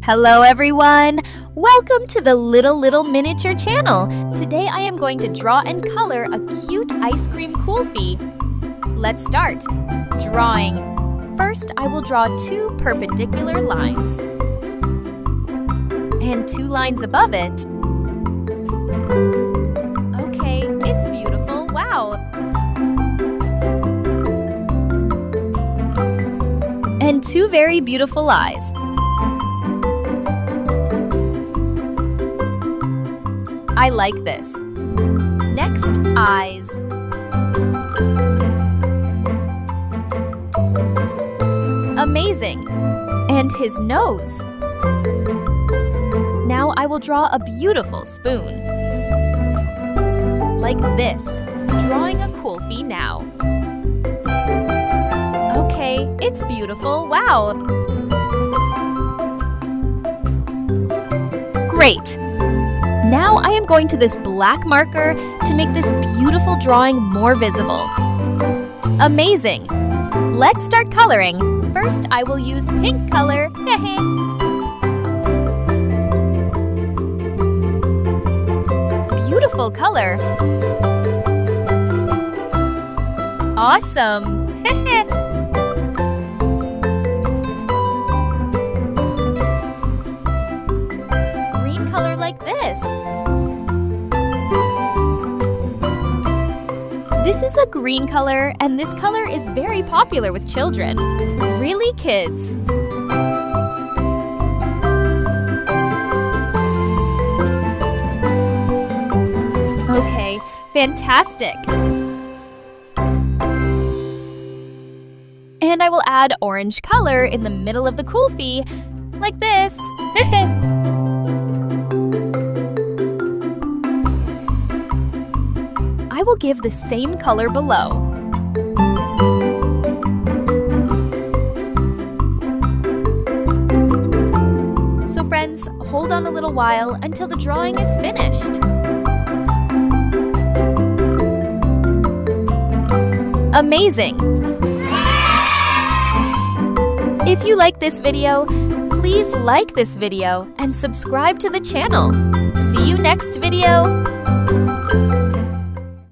Hello everyone! Welcome to the Little Miniature channel. Today I am going to draw and color a cute ice cream coolfie. Let's start. Drawing. First, I will draw 2 perpendicular lines. And 2 lines above it. Okay, it's beautiful. Wow! And 2 very beautiful eyes. I like this. Next, eyes. Amazing! And his nose. Now I will draw a beautiful spoon. Like this. Drawing a coolfie now. Okay, it's beautiful. Wow! Great! Now I am going to this black marker to make this beautiful drawing more visible. Amazing! Let's start coloring. First, I will use pink color. Beautiful color. Awesome! Green color like this. This is a green color, and this color is very popular with children. Really, kids? Okay, fantastic! And I will add orange color in the middle of the coolfie, like this. I will give the same color below. So friends, hold on a little while until the drawing is finished. Amazing! If you like this video, please like this video and subscribe to the channel. See you next video!